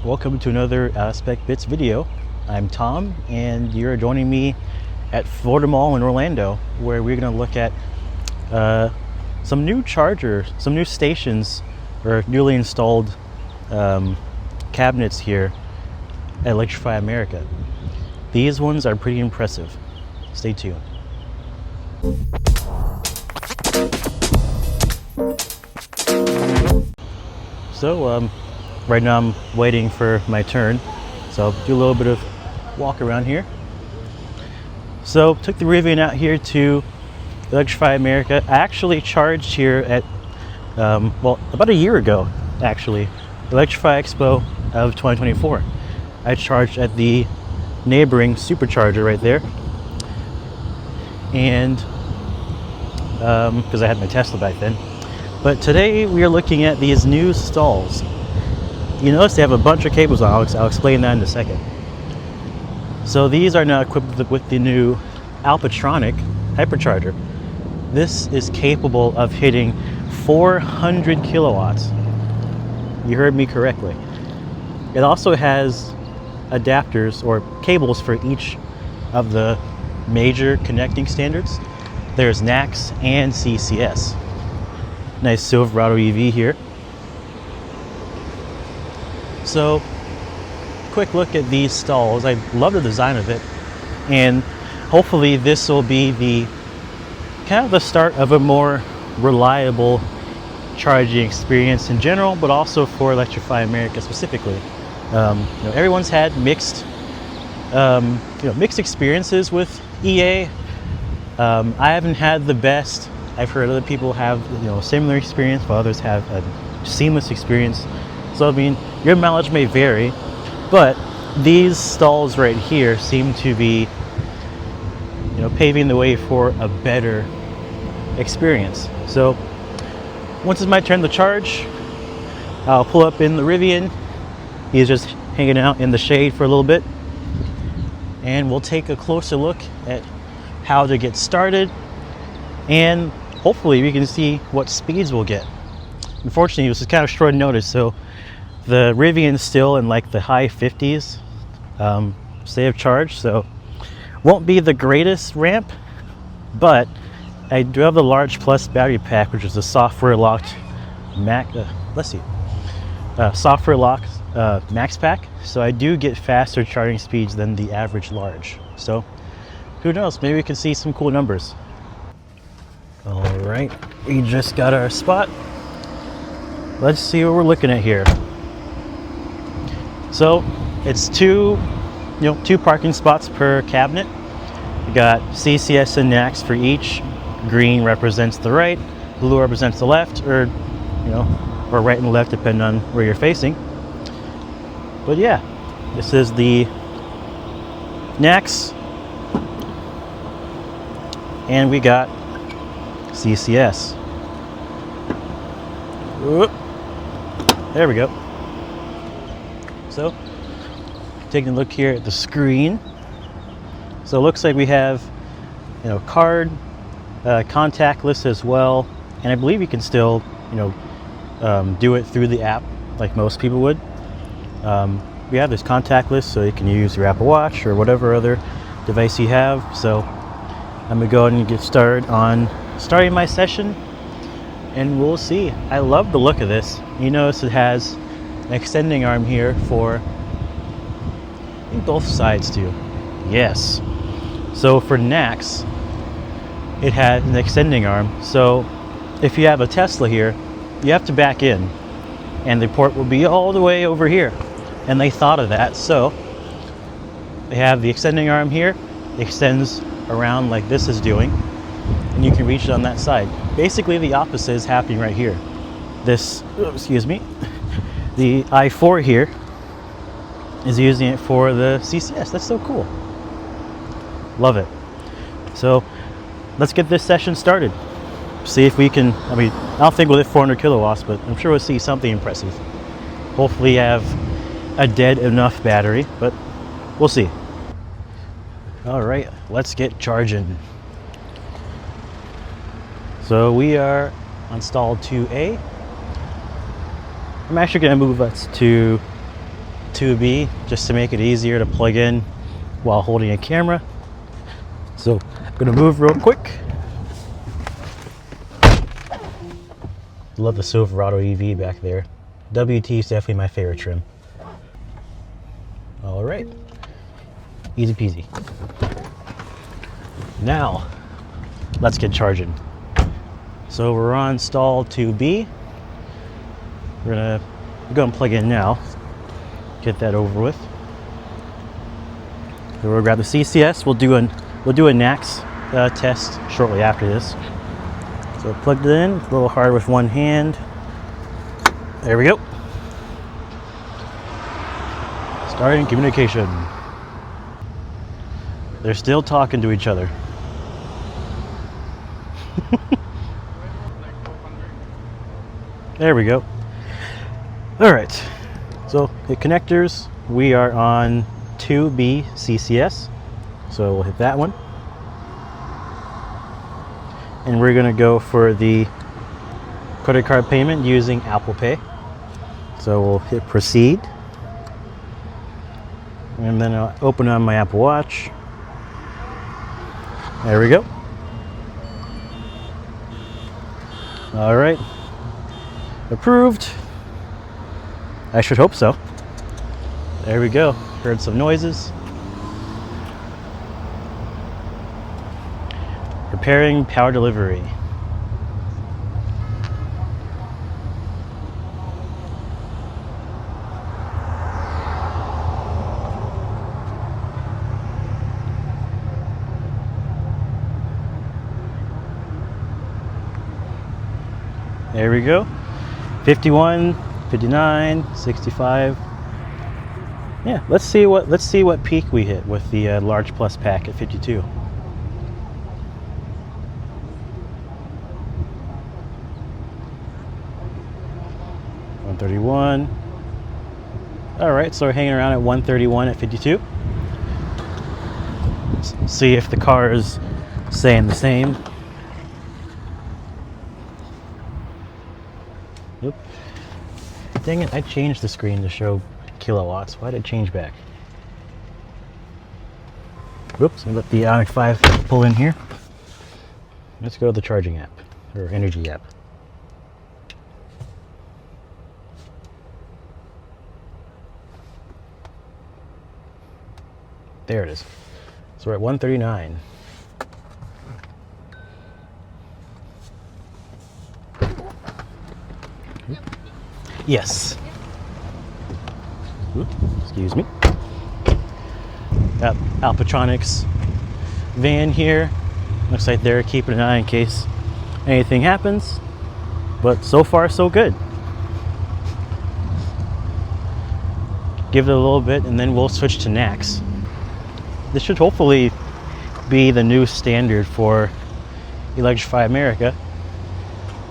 Welcome to another Spec Bits video. I'm Tom, and you're joining me at Florida Mall in Orlando, where we're going to look at some new chargers, some new stations, or newly installed cabinets here at Electrify America. These ones are pretty impressive. Stay tuned. So right now I'm waiting for my turn, so I'll do a little bit of walk around here. So took the Rivian out here to Electrify America. I actually charged here at well, about a year ago actually, Electrify Expo of 2024. I charged at the neighboring supercharger right there, and because I had my Tesla back then. But today we are looking at these new stalls. You notice they have a bunch of cables on. I'll explain that in a second. So these are now equipped with the new Alpitronic hypercharger. This is capable of hitting 400 kilowatts. You heard me correctly. It also has adapters or cables for each of the major connecting standards. There's NACS and CCS. Nice Silverado EV here. So, quick look at these stalls. I love the design of it, and hopefully this will be the kind of the start of a more reliable charging experience in general, but also for Electrify America specifically. Everyone's had mixed experiences with EA. I haven't had the best. I've heard other people have similar experience, while others have a seamless experience. So I mean, your mileage may vary, but these stalls right here seem to be paving the way for a better experience. So once it's my turn to charge, I'll pull up in the Rivian. He's just hanging out in the shade for a little bit, and we'll take a closer look at how to get started, and hopefully we can see what speeds we'll get. Unfortunately, this is kind of short notice, so the Rivian is still in like the high 50s state of charge, so won't be the greatest ramp, but I do have the large plus battery pack, which is a software locked software locked max pack, so I do get faster charging speeds than the average large. So who knows, maybe we can see some cool numbers. All right, we just got our spot. Let's see what we're looking at here. So it's two parking spots per cabinet. We got CCS and NACS for each. Green represents the right, blue represents the left, or right and left depending on where you're facing. But yeah, this is the NACS, and we got CCS. Whoop. There we go. So, taking a look here at the screen. So it looks like we have, card, contactless as well, and I believe you can still, do it through the app like most people would. We have this contactless, so you can use your Apple Watch or whatever other device you have. So I'm gonna go ahead and get started on starting my session, and we'll see. I love the look of this. You notice it has an extending arm here for, I think both sides do. Yes. So for NACS, it had an extending arm. So if you have a Tesla here, you have to back in, and the port will be all the way over here. And they thought of that, so they have the extending arm here. It extends around like this is doing, and you can reach it on that side. Basically, the opposite is happening right here. This, the i4 here is using it for the CCS. That's so cool. Love it. So let's get this session started. See if we can, I don't think we'll hit 400 kilowatts, but I'm sure we'll see something impressive. Hopefully have a dead enough battery, but we'll see. All right, let's get charging. So we are on stall 2A. I'm actually going to move us to 2B just to make it easier to plug in while holding a camera. So I'm gonna move real quick. Love the Silverado EV back there. WT is definitely my favorite trim. All right, easy peasy. Now, let's get charging. So we're on stall 2B. We're gonna go and plug in now. Get that over with. So we'll grab the CCS. We'll do a NACS test shortly after this. So plugged it in, a little hard with one hand. There we go. Starting communication. They're still talking to each other. There we go. All right, so hit connectors. We are on 2B CCS. So we'll hit that one. And we're gonna go for the credit card payment using Apple Pay. So we'll hit proceed. And then I'll open on my Apple Watch. There we go. All right, approved. I should hope so. There we go, heard some noises. Preparing power delivery. There we go. 51, 59, 65. Yeah, let's see what peak we hit with the large plus pack at 52. $131. All right, so we're hanging around at 131 at 52. Let's see if the car is saying the same. Oop. Dang it, I changed the screen to show kilowatts. Why did it change back? Whoops, I let the Ioniq 5 pull in here. Let's go to the charging app, or energy app. There it is. So we're at 139. Yes. Oops, excuse me. Got Alpitronic's van here. Looks like they're keeping an eye in case anything happens. But so far, so good. Give it a little bit and then we'll switch to NACS. This should hopefully be the new standard for Electrify America.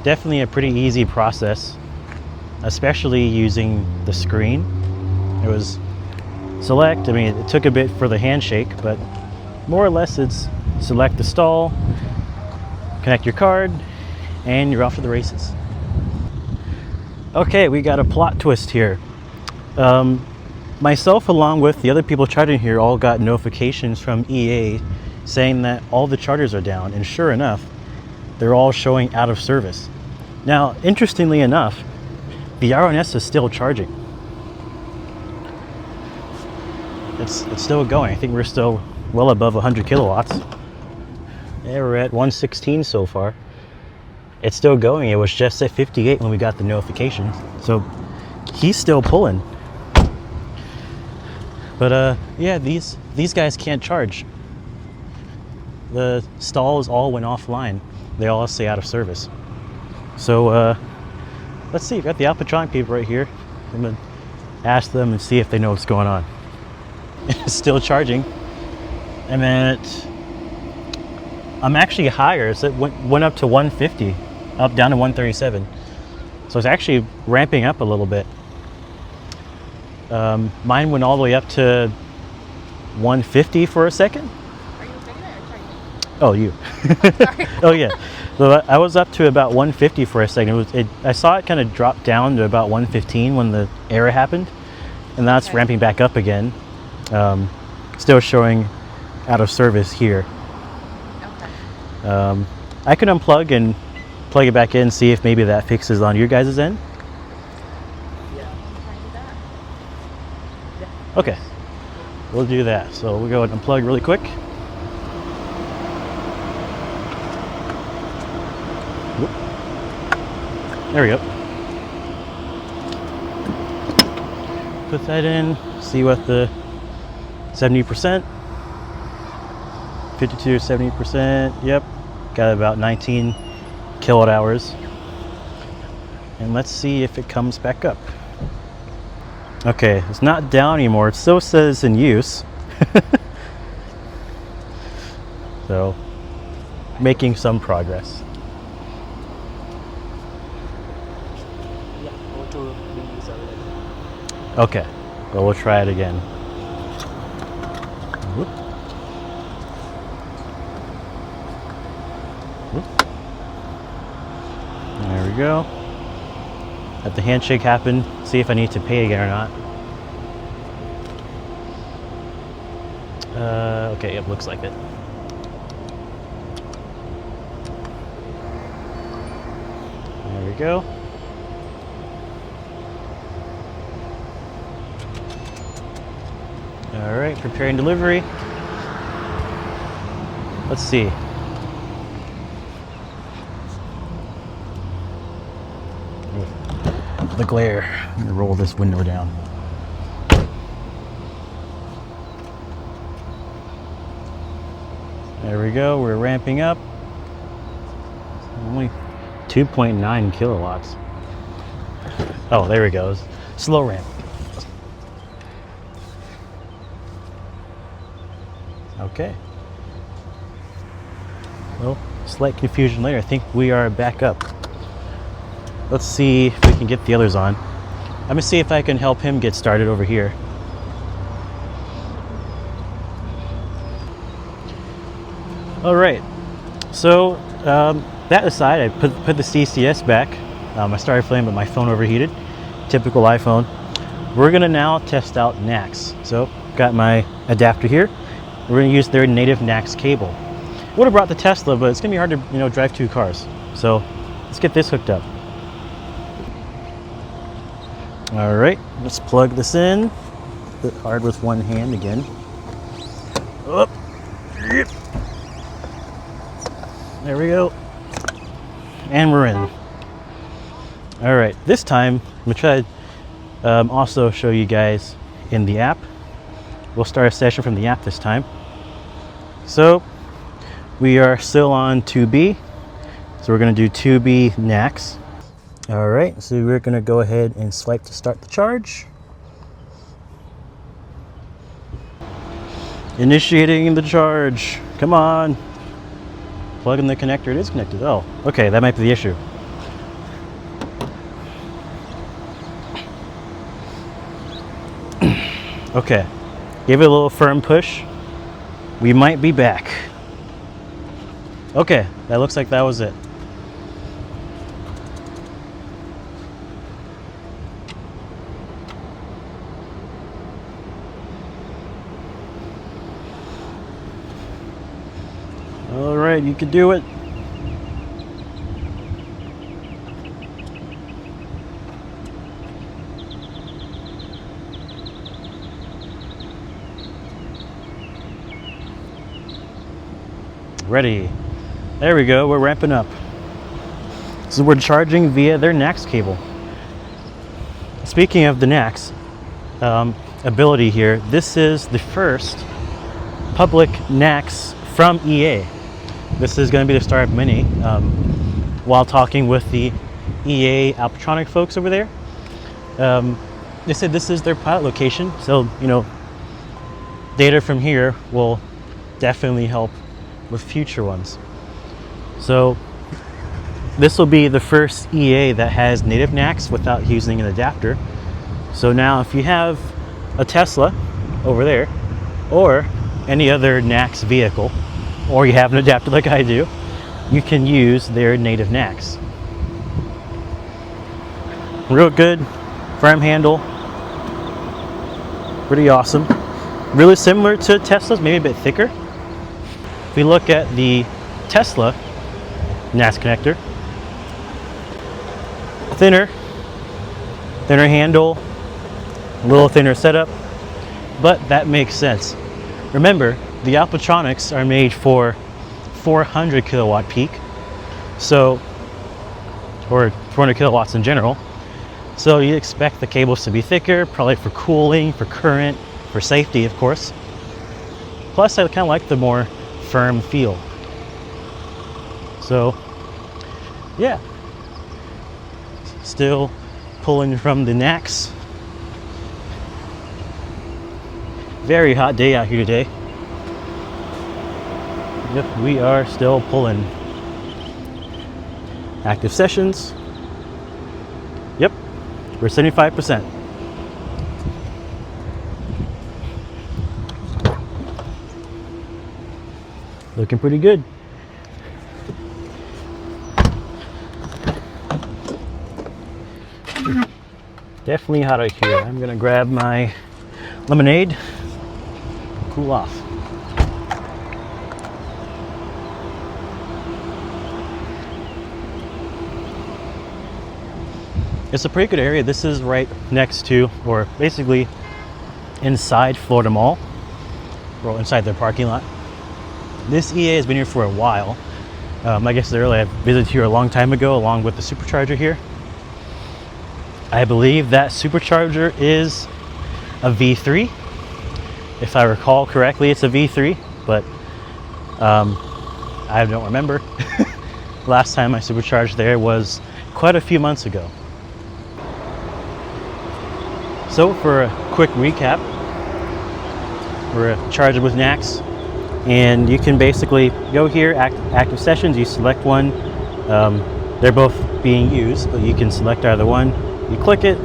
Definitely a pretty easy process, especially using the screen. It was select, I mean, it took a bit for the handshake, but more or less it's select the stall, connect your card, and you're off to the races. Okay, we got a plot twist here. Myself, along with the other people charging here, all got notifications from EA saying that all the chargers are down, and sure enough, they're all showing out of service. Now, interestingly enough, the RNS is still charging. It's still going. I think we're still well above 100 kilowatts. Yeah, we're at 116 so far. It's still going. It was just at 58 when we got the notification. So he's still pulling. But yeah, these guys can't charge. The stalls all went offline. They all stay out of service. So let's see, we've got the Alpitronic people right here. I'm gonna ask them and see if they know what's going on. It's still charging. I'm actually higher, so it went up to 150, up down to 137. So it's actually ramping up a little bit. Mine went all the way up to 150 for a second. Are you recording it or charging? Oh, you. Sorry. Oh yeah. So I was up to about 150 for a second. I saw it kind of drop down to about 115 when the error happened, and that's Okay. ramping back up again. Still showing out of service here. Okay. I can unplug and plug it back in, see if maybe that fixes on your guys' end. Yeah. I'm trying to do that. Okay, we'll do that. So we'll go ahead and unplug really quick. Whoop. There we go. Put that in, see what the 70%, 52, 70%, yep. Got about 19 kilowatt hours. And let's see if it comes back up. Okay, it's not down anymore. It still says in use. So, making some progress. Yeah, go to the server. Okay, well, we'll try it again. Whoop. Whoop. There we go. Let the handshake happen. See if I need to pay again or not. Okay, it looks like it. There we go. All right, preparing delivery. Let's see. The glare. I'm gonna roll this window down. There we go, we're ramping up. Only 2.9 kilowatts. Oh, there we go. Slow ramp. Okay. Well, slight confusion later. I think we are back up. Let's see if we can get the others on. I'm gonna see if I can help him get started over here. All right, so that aside, I put the CCS back. I started playing, but my phone overheated. Typical iPhone. We're gonna now test out NACS. So got my adapter here. We're gonna use their native NACS cable. Would have brought the Tesla, but it's gonna be hard to drive two cars. So let's get this hooked up. All right, let's plug this in. A bit hard with one hand again. Up. There we go. And we're in. All right, this time I'm gonna try to also show you guys in the app. We'll start a session from the app this time. So we are still on 2B. So we're gonna do 2B NACS. All right, so we're gonna go ahead and swipe to start the charge. Initiating the charge, come on. Plug in the connector, it is connected. Oh, okay, that might be the issue. Okay, give it a little firm push. We might be back. Okay, that looks like that was it. All right, you can do it. Ready. There we go, we're ramping up. So we're charging via their NACS cable. Speaking of the NACS ability here, this is the first public NACS from EA. This is going to be the start of many. While talking with the EA Alpitronic folks over there, they said this is their pilot location, so data from here will definitely help with future ones. So this will be the first EA that has native NACS without using an adapter. So now if you have a Tesla over there or any other NACS vehicle, or you have an adapter like I do, you can use their native NACS. Real good, firm handle. Pretty awesome. Really similar to Tesla's, maybe a bit thicker. If we look at the Tesla NACS connector, thinner handle, a little thinner setup, but that makes sense. Remember, the Alpitronics are made for 400 kilowatt peak, so, or 400 kilowatts in general. So you expect the cables to be thicker, probably for cooling, for current, for safety, of course. Plus, I kind of like the more firm feel. So, yeah. Still pulling from the NACS. Very hot day out here today. Yep, we are still pulling. Active sessions. Yep, we're 75%. Looking pretty good. Definitely hot out here. I'm gonna grab my lemonade, cool off. It's a pretty good area. This is right next to, or basically inside Florida Mall, or inside their parking lot. This EA has been here for a while. I guess earlier I visited here a long time ago along with the supercharger here. I believe that supercharger is a V3. If I recall correctly, it's a V3, but I don't remember. Last time I supercharged there was quite a few months ago. So for a quick recap, we're charged with NACS, and you can basically go here, active sessions, you select one. They're both being used, but you can select either one. You click it,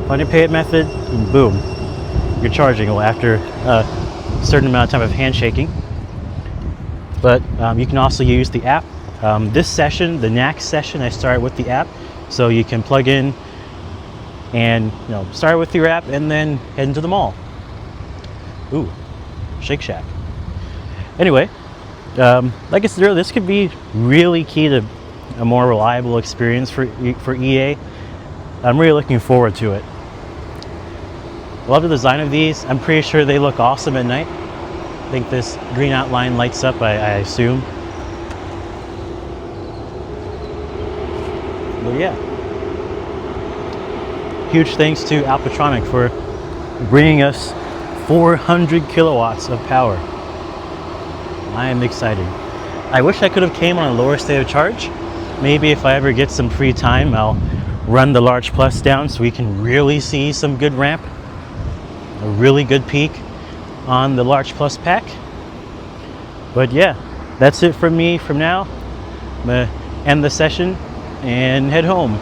find your pay it method, and boom, you're charging after a certain amount of time of handshaking. But you can also use the app. This session, the NACS session, I started with the app, so you can plug in and start with your app and then head into the mall. Ooh, Shake Shack. Anyway, like I said earlier, this could be really key to a more reliable experience for EA. I'm really looking forward to it. Love the design of these. I'm pretty sure they look awesome at night. I think this green outline lights up, I assume. But yeah. Huge thanks to Alpitronic for bringing us 400 kilowatts of power. I am excited. I wish I could have came on a lower state of charge. Maybe if I ever get some free time, I'll run the Large Plus down so we can really see some good ramp, a really good peak on the Large Plus pack. But yeah, that's it from me from now. I'm gonna end the session and head home.